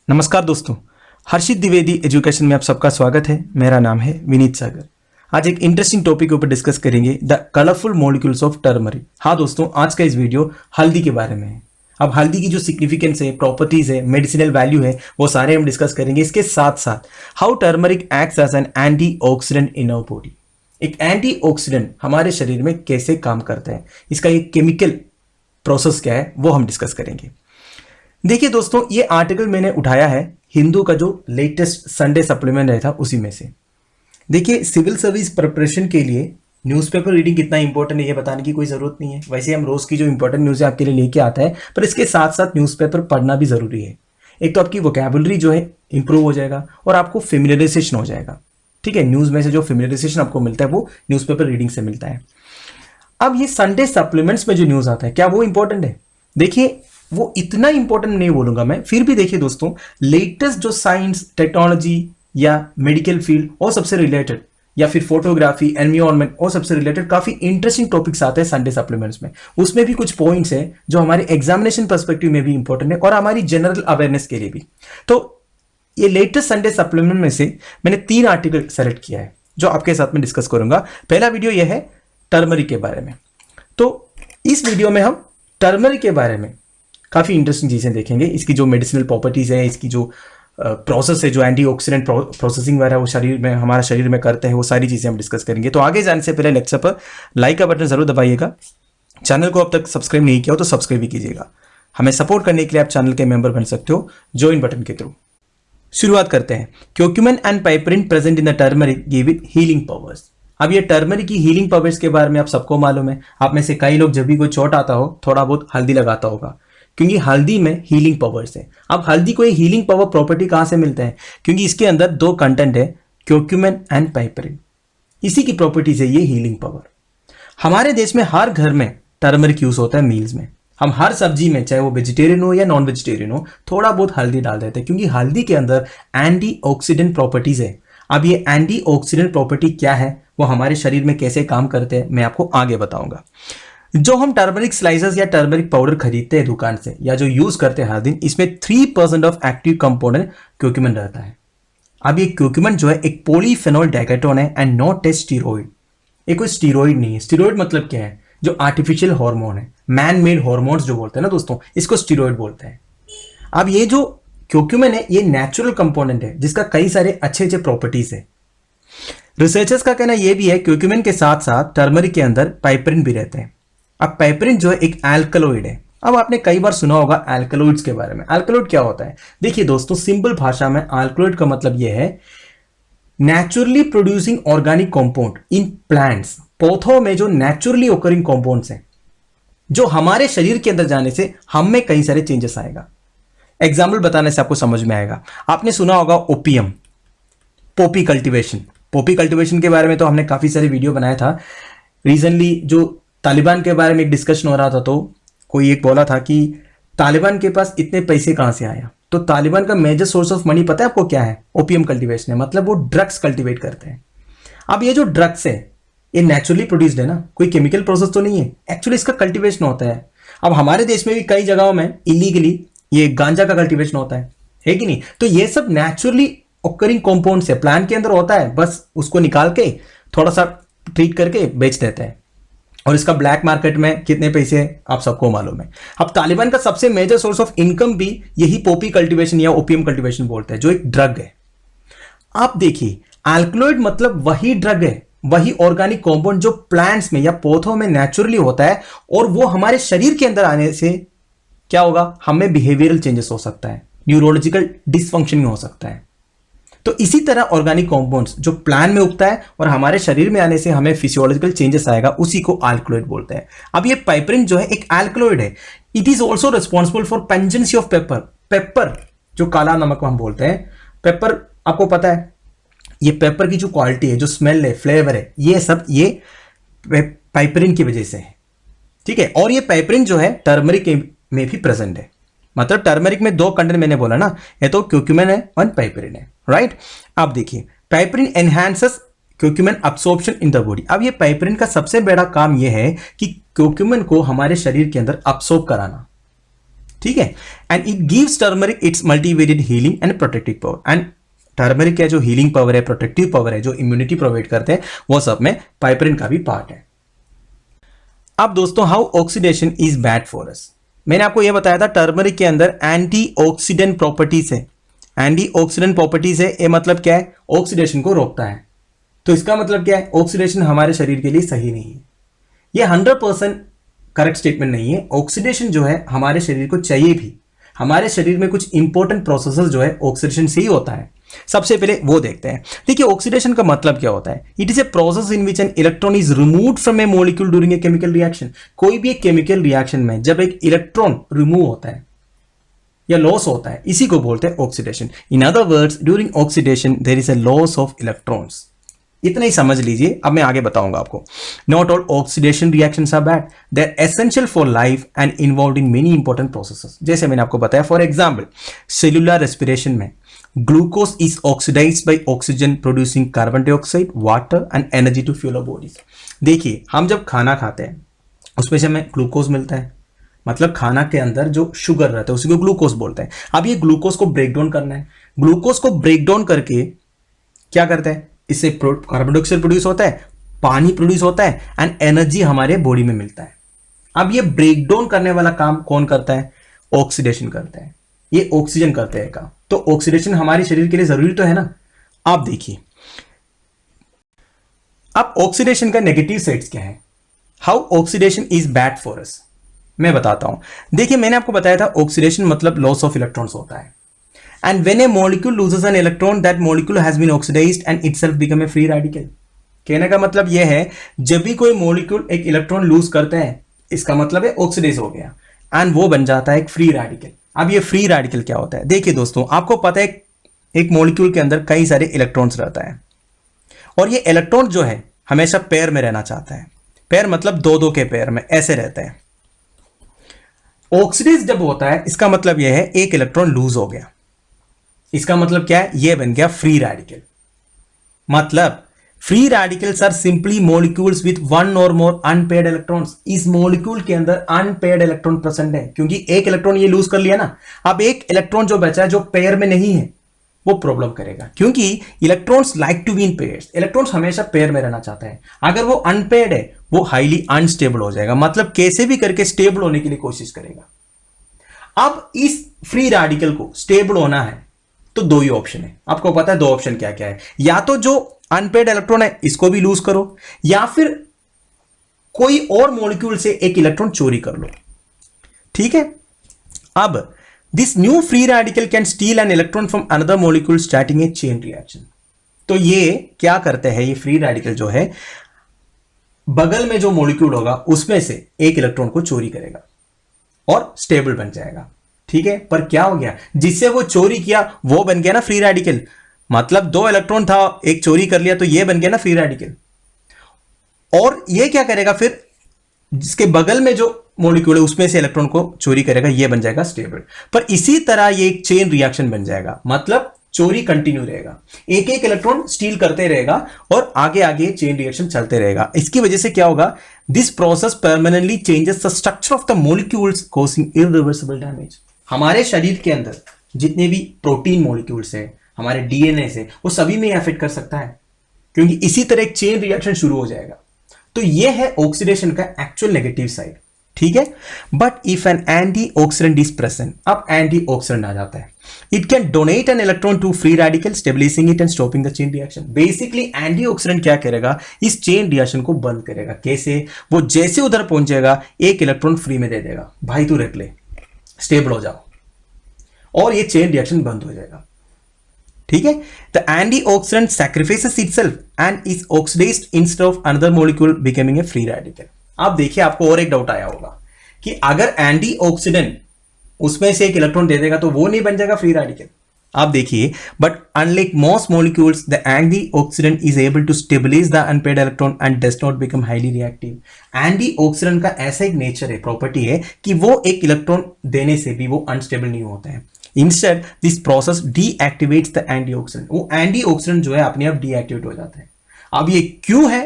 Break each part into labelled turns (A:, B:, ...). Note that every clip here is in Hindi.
A: नमस्कार दोस्तों, हर्षित द्विवेदी एजुकेशन में आप सबका स्वागत है। मेरा नाम है विनीत सागर। आज एक इंटरेस्टिंग टॉपिक के ऊपर डिस्कस करेंगे, the colourful molecules of turmeric. हाँ दोस्तों, आज का इस वीडियो हल्दी के बारे में है। अब हल्दी की जो सिग्निफिकेंस है, प्रॉपर्टीज है, मेडिसिनल वैल्यू है, वो सारे हम डिस्कस करेंगे। इसके साथ साथ how turmeric acts as an antioxidant in our body. एक एंटीऑक्सीडेंट हमारे शरीर में कैसे काम करता है, इसका एक केमिकल प्रोसेस क्या है, वो हम डिस्कस करेंगे। देखिए दोस्तों, ये आर्टिकल मैंने उठाया है हिंदू का जो लेटेस्ट संडे सप्लीमेंट रहता उसी में से। देखिए, सिविल सर्विस प्रिपरेशन के लिए न्यूज़पेपर रीडिंग कितना इंपॉर्टेंट है ये बताने की कोई ज़रूरत नहीं है। वैसे हम रोज़ की जो इंपॉर्टेंट न्यूज़ है आपके लिए लेके आता है, पर इसके साथ साथ न्यूज़पेपर पढ़ना भी ज़रूरी है। एक तो आपकी वोकैबुलरी जो है इंप्रूव हो जाएगा और आपको फेमिलियराइजेशन हो जाएगा। ठीक है, न्यूज़ में से जो फेमिलियराइजेशन आपको मिलता है वो न्यूज़पेपर रीडिंग से मिलता है। अब ये संडे सप्लीमेंट्स में जो न्यूज़ आता है, क्या वो इंपॉर्टेंट है? देखिए, वो इतना इंपॉर्टेंट नहीं बोलूंगा मैं, फिर भी देखिए दोस्तों, लेटेस्ट जो साइंस, टेक्नोलॉजी या मेडिकल फील्ड और सबसे रिलेटेड, या फिर फोटोग्राफी, एनवायरनमेंट और सबसे रिलेटेड काफी इंटरेस्टिंग टॉपिक्स आते हैं संडे सप्लीमेंट्स में। उसमें भी कुछ पॉइंट्स हैं जो हमारे एग्जामिनेशन पर्सपेक्टिव में भी इंपॉर्टेंट है और हमारी जनरल अवेयरनेस के लिए भी। तो ये लेटेस्ट संडे सप्लीमेंट में से मैंने 3 आर्टिकल सेलेक्ट किया है जो आपके साथ में डिस्कस करूंगा। पहला वीडियो यह है टर्मरिक के बारे में। तो इस वीडियो में हम टर्मरिक के बारे में काफ़ी इंटरेस्टिंग चीज़ें देखेंगे। इसकी जो मेडिसिनल प्रॉपर्टीज़ है, इसकी जो प्रोसेस है, जो एंटीऑक्सीडेंट प्रोसेसिंग वगैरह वो शरीर में, हमारा शरीर में करते हैं, वो सारी चीज़ें हम डिस्कस करेंगे। तो आगे जाने से पहले लेक्चर पर लाइक का बटन ज़रूर दबाइएगा। चैनल को अब तक सब्सक्राइब नहीं किया हो तो सब्सक्राइब भी कीजिएगा। हमें सपोर्ट करने के लिए आप चैनल के मेंबर बन सकते हो ज्वाइन बटन के थ्रू। शुरुआत करते हैं। Curcumin and piperine present in the turmeric give it healing powers. अब ये टर्मरिक की हीलिंग पावर्स के बारे में आप सबको मालूम है। आप में से कई लोग जब भी कोई चोट आता हो थोड़ा बहुत हल्दी लगाता होगा, क्योंकि हल्दी में हीलिंग पावर्स है। अब हल्दी को ये हीलिंग पावर प्रॉपर्टी कहां से मिलता है? क्योंकि इसके अंदर 2 कंटेंट है, क्यूक्यूमिन एंड पाइपरिन। इसी की प्रॉपर्टीज है ये हीलिंग पावर। हमारे देश में हर घर में टर्मरिक यूज होता है मील्स में। हम हर सब्जी में, चाहे वो वेजिटेरियन हो या नॉन वेजिटेरियन हो, थोड़ा बहुत हल्दी डाल देते हैं, क्योंकि हल्दी के अंदर एंटीऑक्सीडेंट प्रॉपर्टीज है। अब ये एंटीऑक्सीडेंट प्रॉपर्टी क्या है, वो हमारे शरीर में कैसे काम करते हैं, मैं आपको आगे बताऊंगा। जो हम टर्मरिक स्लाइसेस या टर्मरिक पाउडर खरीदते हैं दुकान से, या जो यूज करते हैं हर दिन, इसमें 3% ऑफ एक्टिव कंपोनेंट क्यूक्यूमिन रहता है। अब ये क्यूक्यूमिन जो है एक पॉलीफेनॉल डाइकेटोन है एंड नॉट ए स्टीरॉइड। ये कोई स्टीरॉइड नहीं है। स्टीरॉइड मतलब क्या है? जो आर्टिफिशियल हार्मोन है, मैन मेड हार्मोन्स जो बोलते हैं ना दोस्तों, इसको स्टीरॉइड बोलते हैं। अब ये जो क्यूक्यूमिन है ये नेचुरल कंपोनेंट है जिसका कई सारे अच्छे अच्छे प्रॉपर्टीज है। रिसर्चर्स का कहना यह भी है क्यूक्यूमिन के साथ साथ टर्मरिक के अंदर पाइपरिन भी रहते हैं। अब पाइपरिन जो है एक एल्कलॉइड है। अब आपने कई बार सुना होगा एल्कलॉइड्स के बारे में। एल्कलॉइड क्या होता है? देखिए दोस्तों, सिंपल भाषा में एल्कलॉइड का मतलब यह है naturally producing organic compound in plants. पौधों में जो नेचुरली ओकरिंग कंपाउंड्स हैं, जो हमारे शरीर के अंदर जाने से हम में कई सारे चेंजेस आएगा। एग्जाम्पल बताने से आपको समझ में आएगा। आपने सुना होगा opium, Poppy cultivation. Poppy cultivation के बारे में तो हमने काफी सारे वीडियो बनाया था। रिसेंटली जो तालिबान के बारे में एक डिस्कशन हो रहा था, तो कोई एक बोला था कि तालिबान के पास इतने पैसे कहां से आया। तो तालिबान का मेजर सोर्स ऑफ मनी पता है आपको क्या है? ओपियम कल्टीवेशन है। मतलब वो ड्रग्स कल्टीवेट करते हैं। अब ये जो ड्रग्स है ये नेचुरली प्रोड्यूस्ड है ना, कोई केमिकल प्रोसेस तो नहीं है। एक्चुअली इसका कल्टीवेशन होता है। अब हमारे देश में भी कई जगहों में इलीगली ये गांजा का कल्टीवेशन होता है कि नहीं? तो ये सब नेचुरली ऑकरिंग कंपाउंड्स है, प्लांट के अंदर होता है, बस उसको निकाल के थोड़ा सा ट्रीट करके बेच देते हैं। और इसका ब्लैक मार्केट में कितने पैसे आप सबको मालूम है। अब तालिबान का सबसे मेजर सोर्स ऑफ इनकम भी यही पॉपी कल्टीवेशन या ओपियम कल्टीवेशन बोलते हैं, जो एक ड्रग है। आप देखिए, एल्कलॉइड मतलब वही ड्रग है, वही ऑर्गेनिक कंपाउंड जो प्लांट्स में या पौधों में नेचुरली होता है, और वो हमारे शरीर के अंदर आने से क्या होगा? हमें बिहेवियरल चेंजेस हो सकता है, न्यूरोलॉजिकल डिसफंक्शन हो सकता है। तो इसी तरह ऑर्गेनिक कंपाउंड्स जो प्लांट में उगता है और हमारे शरीर में आने से हमें फिजियोलॉजिकल चेंजेस आएगा, उसी को एल्कलॉइड बोलते हैं। अब ये पाइपरिन जो है एक एल्कलॉइड है। It is also responsible for pungency of pepper. Pepper जो काला नमक हम बोलते हैं, पेपर आपको पता है, ये पेपर की जो क्वालिटी है, जो स्मेल है, फ्लेवर है, ये सब ये पाइपरिन की वजह से है। ठीक है, और ये पाइपरिन जो है टर्मरिक में भी प्रेजेंट है। मतलब टर्मरिक में 2 कंटेंट मैंने बोला ना, ये तो क्यूक्यूमिन है और पाइपरिन है, राइट? अब देखिए, piperine enhances curcumin absorption in the body. अब ये पाइपरिन का सबसे बड़ा काम यह है कि क्यूक्यूमिन को हमारे शरीर के अंदर अब्सॉर्ब कराना। ठीक है। And it gives turmeric it's multivariate healing and protective power. And turmeric का जो हीलिंग पावर है, प्रोटेक्टिव पावर है, जो इम्यूनिटी प्रोवाइड करते हैं, वो सब में पाइपरिन का भी पार्ट है। अब दोस्तों, how oxidation is bad for us. मैंने आपको यह बताया था टर्मरिक के अंदर एंटीऑक्सीडेंट प्रॉपर्टीज है। एंटीऑक्सीडेंट प्रॉपर्टीज है, ये मतलब क्या है, ऑक्सीडेशन को रोकता है। तो इसका मतलब क्या है, ऑक्सीडेशन हमारे शरीर के लिए सही नहीं है। यह 100% करेक्ट स्टेटमेंट नहीं है। ऑक्सीडेशन जो है हमारे शरीर को चाहिए भी। हमारे शरीर में कुछ इंपॉर्टेंट प्रोसेसेस जो है ऑक्सीडेशन से ही होता है। सबसे पहले वो देखते हैं। देखिए, ऑक्सीडेशन का मतलब क्या होता है। It is a process in which an electron is removed from A molecule during a chemical reaction. कोई भी एक केमिकल रिएक्शन में जब एक इलेक्ट्रॉन रिमूव होता है या लॉस होता है, इसी को बोलते हैं oxidation. In other words, during oxidation there is a loss of electrons. इतना ही समझ लीजिए, अब मैं आगे बताऊंगा आपको। Not all oxidation reactions are bad, they are essential for life and involved in many important processes. जैसे मैंने आपको बताया, फॉर एग्जांपल सेलुलर रेस्पिरेशन में glucose is oxidised by oxygen producing carbon dioxide, water and energy to fuel our bodies. देखिए, हम जब खाना खाते हैं उसमें से हमें ग्लूकोज मिलता है, मतलब खाना के अंदर जो शुगर रहता है उसी को ग्लूकोज बोलते हैं। अब ये ग्लूकोज को ब्रेक डाउन करना है। ग्लूकोज को ब्रेक डाउन करके क्या करते हैं, इससे कार्बन डाइऑक्साइड प्रोड्यूस होता है, पानी प्रोड्यूस होता है एंड एनर्जी हमारे बॉडी में मिलता है। अब ये ब्रेक डाउन करने वाला काम कौन करता है, ऑक्सीडेशन करता है। ये ऑक्सीजन करते हैं काम। तो ऑक्सीडेशन हमारे शरीर के लिए जरूरी तो है ना। आप देखिए, अब ऑक्सीडेशन का नेगेटिव साइड्स क्या है, how oxidation is bad for us, मैं बताता हूं। देखिए, मैंने आपको बताया था ऑक्सीडेशन मतलब लॉस ऑफ इलेक्ट्रॉन्स होता है। And when a molecule loses an electron, that molecule has been oxidized and itself become a free radical. कहने का मतलब यह है, जब भी कोई मॉलिक्यूल एक इलेक्ट्रॉन लूज करते हैं, इसका मतलब है ऑक्सीडाइज हो गया एंड वो बन जाता है एक फ्री रेडिकल। अब ये फ्री रेडिकल क्या होता है, देखिए दोस्तों, आपको पता है एक मॉलिक्यूल के अंदर कई सारे इलेक्ट्रॉन्स रहता है और ये इलेक्ट्रॉन जो है हमेशा पेयर में रहना चाहता है। पेयर मतलब दो दो के पेयर में ऐसे रहते हैं। ऑक्सीडाइज जब होता है, इसका मतलब यह है एक इलेक्ट्रॉन लूज हो गया। इसका मतलब क्या है, ये बन गया फ्री रेडिकल। मतलब free radicals are simply molecules with one or more unpaired electrons. इस मॉलिक्यूल के अंदर अनपेयर्ड इलेक्ट्रॉन प्रेजेंट है, क्योंकि एक इलेक्ट्रॉन ये लूज कर लिया ना। अब एक इलेक्ट्रॉन जो बचा है जो पेयर में नहीं है, वो प्रॉब्लम करेगा, क्योंकि electrons like to be in pairs. Electrons हमेशा पेयर में रहना चाहता है। अगर वो अनपेयर्ड है, वो हाईली अनस्टेबल हो जाएगा, मतलब कैसे भी करके स्टेबल होने के लिए कोशिश करेगा। अब इस फ्री रेडिकल को स्टेबल होना है तो दो ही ऑप्शन है। आपको पता है दो ऑप्शन क्या क्या है, या तो जो अनपेयर्ड इलेक्ट्रॉन है इसको भी लूज करो, या फिर कोई और मॉलिक्यूल से एक इलेक्ट्रॉन चोरी कर लो। ठीक है। अब this new free radical can steel an electron from another molecule starting A chain reaction. तो ये क्या करते हैं, ये फ्री रेडिकल जो है बगल में जो मॉलिक्यूल होगा उसमें से एक इलेक्ट्रॉन को चोरी करेगा और स्टेबल बन जाएगा। ठीक है, पर क्या हो गया, जिससे वो चोरी किया वो बन गया ना फ्री रेडिकल। मतलब दो इलेक्ट्रॉन था, एक चोरी कर लिया तो ये बन गया ना फ्री रेडिकल। और ये क्या करेगा फिर, जिसके बगल में जो मॉलिक्यूल है उसमें से इलेक्ट्रॉन को चोरी करेगा, ये बन जाएगा स्टेबल। पर इसी तरह ये एक चेन रिएक्शन बन जाएगा, मतलब चोरी कंटिन्यू रहेगा, एक एक इलेक्ट्रॉन स्टील करते रहेगा और आगे आगे चेन रिएक्शन चलते रहेगा। इसकी वजह से क्या होगा, this process permanently changes the structure of the molecules causing irreversible damage. हमारे शरीर के अंदर जितने भी प्रोटीन मॉलिक्यूल्स है, हमारे डीएनए से, वो सभी में अफेक्ट कर सकता है, क्योंकि इसी तरह एक चेन रिएक्शन शुरू हो जाएगा। तो ये है ऑक्सीडेशन का एक्चुअल नेगेटिव साइड। ठीक है। But if an antioxidant is present, अब एंटीऑक्सीडेंट आ जाता है, it can donate an electron to free radical stabilising it and stopping the chain reaction. Basically antioxidant क्या करेगा, इस चेन रिएक्शन को बंद करेगा। कैसे, वो जैसे उधर पहुंचेगा एक इलेक्ट्रॉन फ्री में दे देगा, भाई तू रख ले, स्टेबल हो जाओ, और ये चेन रिएक्शन बंद हो जाएगा। ठीक है। The antioxidant sacrifices itself and is oxidised instead of another molecule becoming a free radical. अब देखिए, आपको और एक डाउट आया होगा कि अगर एंटीऑक्सीडेंट उसमें से एक इलेक्ट्रॉन दे देगा तो वो नहीं बन जाएगा फ्री रेडिकल। आप देखिए, but unlike most molecules the antioxidant is able to stabilise the unpaired electron and does not become highly reactive. Antioxidant का ऐसा एक नेचर है, प्रॉपर्टी है कि वो एक इलेक्ट्रॉन देने से भी वो अनस्टेबल नहीं होता है। Instead this process deactivates the antioxidant. वो एंटीऑक्सीडेंट जो है अपने आप डीएक्टिवेट हो जाता है। अब ये क्यों है,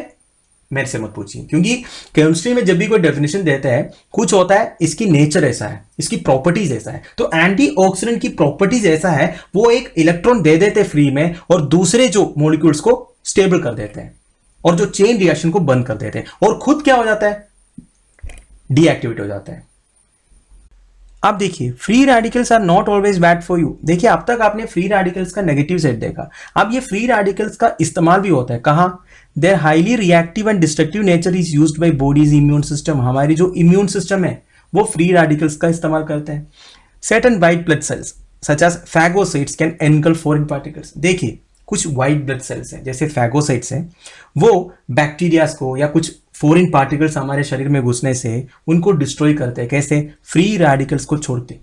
A: मेरे से मत पूछिए, क्योंकि केमिस्ट्री में जब भी कोई डेफिनेशन देता है कुछ होता है, इसकी नेचर ऐसा है, इसकी प्रॉपर्टीज ऐसा है। तो एंटीऑक्सीडेंट की प्रॉपर्टीज ऐसा है, वो एक इलेक्ट्रॉन दे देते फ्री में और दूसरे जो मॉलिक्यूल्स को स्टेबल कर देते हैं और जो चेन रिएक्शन को बंद कर देते हैं, और खुद क्या हो जाता है, डीएक्टिवेट हो जाता है। अब देखिए, free radicals are not always bad for you. देखिए, अब तक आपने फ्री रेडिकल्स का नेगेटिव साइड देखा, अब ये फ्री रेडिकल्स का इस्तेमाल भी होता है कहां, their highly reactive and destructive nature is used by body's immune system. हमारी जो इम्यून सिस्टम है वो फ्री रेडिकल्स का इस्तेमाल करते हैं। Certain white blood cells such as phagocytes can engulf foreign particles. देखिए, कुछ वाइट ब्लड सेल्स हैं जैसे फैगोसाइट्स हैं, वो बैक्टीरियाज को या कुछ फॉरेन पार्टिकल्स हमारे शरीर में घुसने से उनको डिस्ट्रॉय करते हैं। कैसे, फ्री रेडिकल्स को छोड़ते।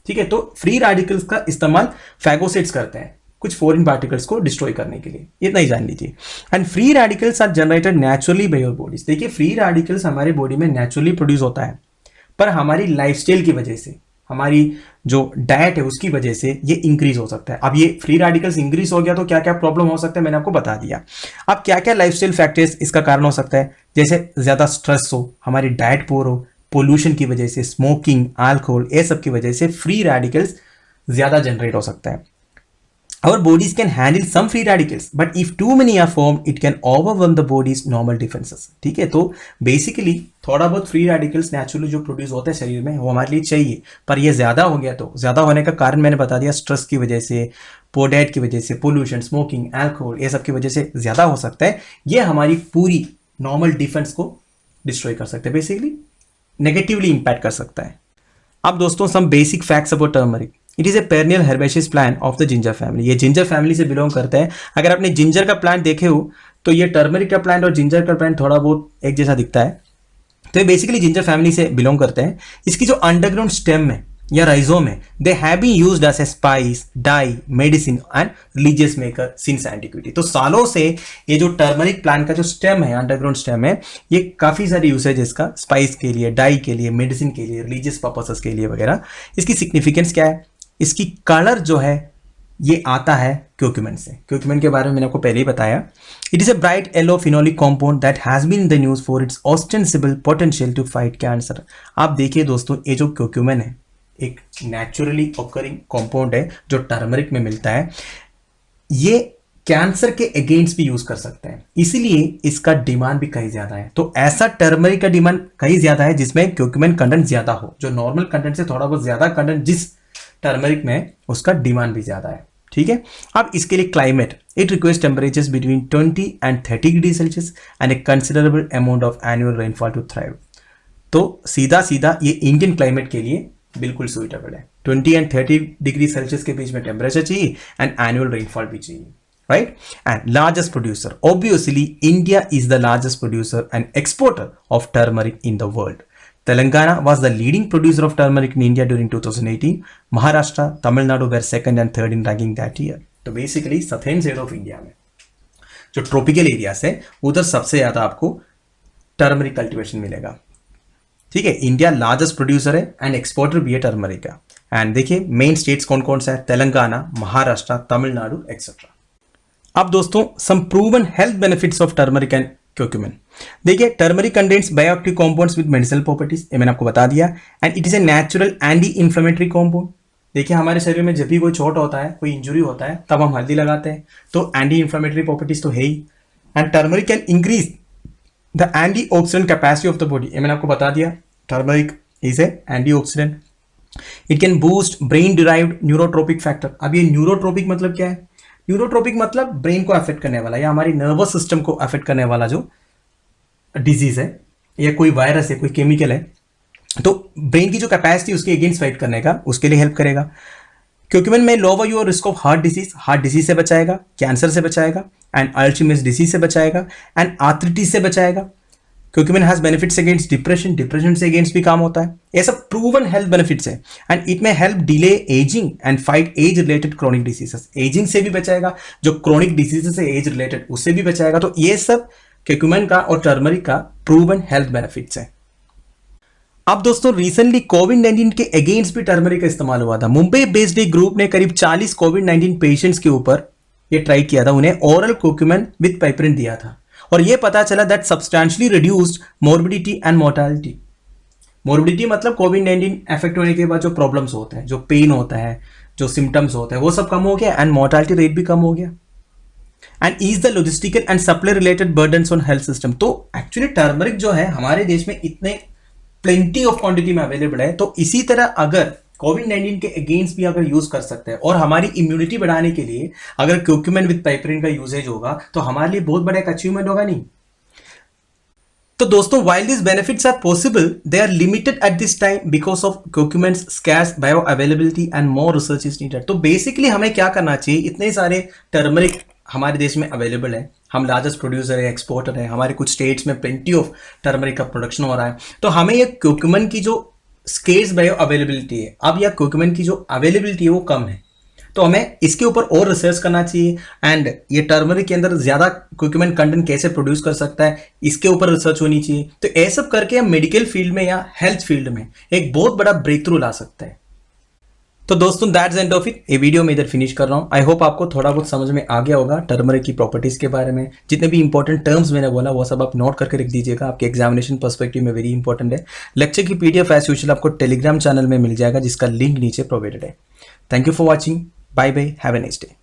A: ठीक है, तो फ्री रेडिकल्स का इस्तेमाल फैगोसाइट्स करते हैं कुछ फॉरेन पार्टिकल्स को डिस्ट्रॉय करने के लिए, इतना ही जान लीजिए। And free radicals are generated naturally by your bodies. देखिए, फ्री रेडिकल्स हमारे बॉडी में नेचुरली प्रोड्यूस होता है, पर हमारी लाइफस्टाइल की वजह से, हमारी जो डाइट है उसकी वजह से ये इंक्रीज हो सकता है। अब ये फ्री रेडिकल्स इंक्रीज हो गया तो क्या क्या प्रॉब्लम हो सकता है मैंने आपको बता दिया। अब क्या क्या लाइफस्टाइल फैक्टर्स इसका कारण हो सकता है, जैसे ज्यादा स्ट्रेस हो, हमारी डाइट पुअर हो, पोल्यूशन की वजह से, स्मोकिंग, अल्कोहल, ये सब की वजह से फ्री रेडिकल्स ज्यादा जनरेट हो सकता है। Our bodies can handle some free radicals, but if too many are formed, it can overwhelm the body's normal defenses. ठीक है, तो बेसिकली थोड़ा बहुत फ्री रेडिकल्स नेचुरली जो प्रोड्यूस होते हैं शरीर में वो हमारे लिए चाहिए, पर ये ज्यादा हो गया तो ज्यादा होने का कारण मैंने बता दिया, स्ट्रेस की वजह से, पोर डाइट की वजह से, पोल्यूशन, स्मोकिंग, अल्कोहल, ये सब की वजह से ज्यादा हो सकता है। ये हमारी पूरी नॉर्मल डिफेंस को डिस्ट्रॉय कर सकते हैं, बेसिकली नेगेटिवली इंपैक्ट कर सकता है। अब दोस्तों, some basic facts about turmeric. It is a perennial herbaceous plant of the ginger family. ये जिंजर फैमिली से बिलोंग करते हैं। अगर आपने जिंजर का प्लांट देखे हो तो ये टर्मरिक का प्लांट और जिंजर का प्लांट थोड़ा बहुत एक जैसा दिखता है। तो ये बेसिकली जिंजर फैमिली से बिलोंग करते हैं। इसकी जो अंडरग्राउंड स्टेम है या राइजोम है, they have been used as a spice, dye, medicine and religious maker since antiquity. तो सालों से ये जो टर्मरिक प्लांट का जो स्टेम है, अंडरग्राउंड स्टेम है, ये काफी सारे यूसेज इसका, स्पाइस के लिए, डाई के लिए, मेडिसिन के लिए, रिलीजियस पर्पसेस के लिए वगैरह। इसकी सिग्निफिकेंस क्या है, इसकी कलर जो है ये आता है क्यूक्यूमिन से। क्यूक्यूमिन के बारे में मैंने आपको पहले ही बताया। It is a bright yellow phenolic compound that has been in the news for its ostensible potential to fight cancer. आप देखिए दोस्तों, ये जो क्यूक्यूमिन है एक नेचुरली ऑकरिंग कंपाउंड है जो टर्मरिक में मिलता है। ये कैंसर के अगेंस्ट भी यूज कर सकते हैं, इसीलिए इसका डिमांड भी कहीं ज्यादा है। तो ऐसा टर्मरिक का डिमांड कहीं ज्यादा है जिसमें क्यूक्यूमिन कंटेंट ज्यादा हो, जो नॉर्मल कंटेंट से थोड़ा बहुत ज्यादा कंटेंट जिस टर्मरिक में, उसका डिमांड भी ज्यादा है। ठीक है, अब इसके लिए climate, it requires temperatures between 20 and 30 degree Celsius and a considerable amount of annual rainfall to thrive. तो सीधा सीधा ये इंडियन क्लाइमेट के लिए बिल्कुल सुइटेबल है। 20 and 30 डिग्री सेल्सियस के बीच में टेम्परेचर चाहिए एंड एनुअल रेनफॉल भी चाहिए, right. And largest producer, obviously India is the largest producer and exporter of turmeric in the world. Telangana was the leading producer of turmeric in India during 2018. Maharashtra, Tamil Nadu were second and third in ranking that year. तो बेसिकली सथर्न साइड ऑफ इंडिया में जो ट्रॉपिकल एरियाज है उधर सबसे ज्यादा आपको टर्मरिक कल्टीवेशन मिलेगा। ठीक है, इंडिया लार्जेस्ट प्रोड्यूसर है एंड एक्सपोर्टर भी है टर्मरिक का। एंड देखिए मेन स्टेट्स कौन कौन सा है, तेलंगाना, महाराष्ट्र, तमिलनाडु एक्सेट्रा। अब दोस्तों, some proven health benefits of turmeric and curcumin. देखिए, turmeric contains bioactive compounds with medicinal properties, ये मैंने आपको बता दिया। And it is a natural anti inflammatory compound. देखिए, हमारे शरीर में जब भी कोई चोट होता है, कोई इंजुरी होता है, तब हम हल्दी लगाते हैं, तो एंटी इन्फ्लेमेटरी प्रॉपर्टीज तो है ही। And turmeric can increase the antioxidant capacity of the body, ये मैंने आपको बता दिया। Turmeric is a antioxidant. It can boost brain derived neurotrophic factor. अब ये न्यूरोट्रोपिक मतलब क्या है, न्यूरोट्रोपिक मतलब ब्रेन को अफेक्ट करने वाला या हमारी नर्वस सिस्टम को अफेक्ट करने वाला जो डिजीज है या कोई वायरस है, कोई केमिकल है, तो ब्रेन की जो कैपेसिटी उसके अगेंस्ट फाइट करने का, उसके लिए हेल्प करेगा। क्यूक्यूमिन में lower your risk of heart disease से बचाएगा, कैंसर से बचाएगा एंड अल्जाइमर्स डिजीज से बचाएगा एंड आर्थराइटिस से बचाएगा। क्यूक्यूमिन हैज बेनिफिट्स अगेंस्ट डिप्रेशन से अगेंस्ट भी काम होता है। ये सब प्रूवन हेल्थ बेनिफिट्स है एंड इट में help delay ageing and fight age related chronic diseases. Ageing से भी बचाएगा, जो क्रोनिक डिसीजेस है एज रिलेटेड उससे भी बचाएगा। तो ये सब क्यूक्यूमिन का और टर्मरिक का प्रूवन हेल्थ बेनिफिट्स है। अब दोस्तों, रिसेंटली कोविड-19 के अगेंस्ट भी टर्मरिक का इस्तेमाल हुआ था। मुंबई बेस्ड एक ग्रुप ने करीब 40 कोविड-19 पेशेंट्स के ऊपर ये ट्राई किया था, उन्हें ओरल क्यूक्यूमिन विद पाइपरिन दिया था और ये पता चला that substantially reduced morbidity and mortality. Morbidity मतलब कोविड-19 इफेक्ट होने के बाद जो प्रॉब्लम्स होते हैं, जो पेन होता है, जो सिम्टम्स होते हैं, वो सब कम हो गया एंड मोर्टालिटी रेट भी कम हो गया। And ease the logistical and supply related burdens on health system. तो एक्चुअली टर्मरिक जो है हमारे देश में इतने प्लेंटी ऑफ क्वांटिटी में अवेलेबल है, तो इसी तरह अगर कोविड-19 के अगेंस्ट भी अगर यूज कर सकते हैं और हमारी इम्यूनिटी बढ़ाने के लिए अगर क्यूक्यूमेन विद पाइपरीन का यूजेज होगा तो हमारे लिए बहुत बड़ा एक अचीवमेंट होगा नहीं। तो दोस्तों while these benefits are possible, they are limited at this time because of curcumin's scarce bioavailability and more research is needed। तो बेसिकली हमें क्या करना चाहिए, इतने सारे टर्मरिक हमारे देश में अवेलेबल है, हम लार्जेस्ट प्रोड्यूसर है, एक्सपोर्टर है, हमारे कुछ स्टेट्स में प्लेंटी ऑफ टर्मरिक का प्रोडक्शन हो रहा है, तो हमें ये क्यूक्यूमिन की जो स्केर्स बायो अवेलेबिलिटी है, अब यह क्यूक्यूमिन की जो अवेलेबिलिटी है वो कम है, तो हमें इसके ऊपर और रिसर्च करना चाहिए। एंड ये टर्मरिक के अंदर ज्यादा क्यूक्यूमिन कंटेंट कैसे प्रोड्यूस कर सकता है, इसके ऊपर रिसर्च होनी चाहिए। तो ये सब करके हम मेडिकल फील्ड में या हेल्थ फील्ड में एक बहुत बड़ा ब्रेक थ्रू ला सकते हैं। तो दोस्तों दैट्स एंड ऑफ इट, ये वीडियो मैं इधर फिनिश कर रहा हूँ। आई होप आपको थोड़ा बहुत समझ में आ गया होगा टर्मरिक की प्रॉपर्टीज के बारे में। जितने भी इंपॉर्टेंट टर्म्स मैंने बोला वो सब आप नोट करके रख दीजिएगा, आपके एग्जामिनेशन पर्सपेक्टिव में वेरी इंपॉर्टेंट है। लेक्चर की पीडीएफ एज यूजुअल आपको टेलीग्राम चैनल में मिल जाएगा, जिसका लिंक नीचे प्रोवाइडेड है। Thank you for watching, bye bye, have a nice day.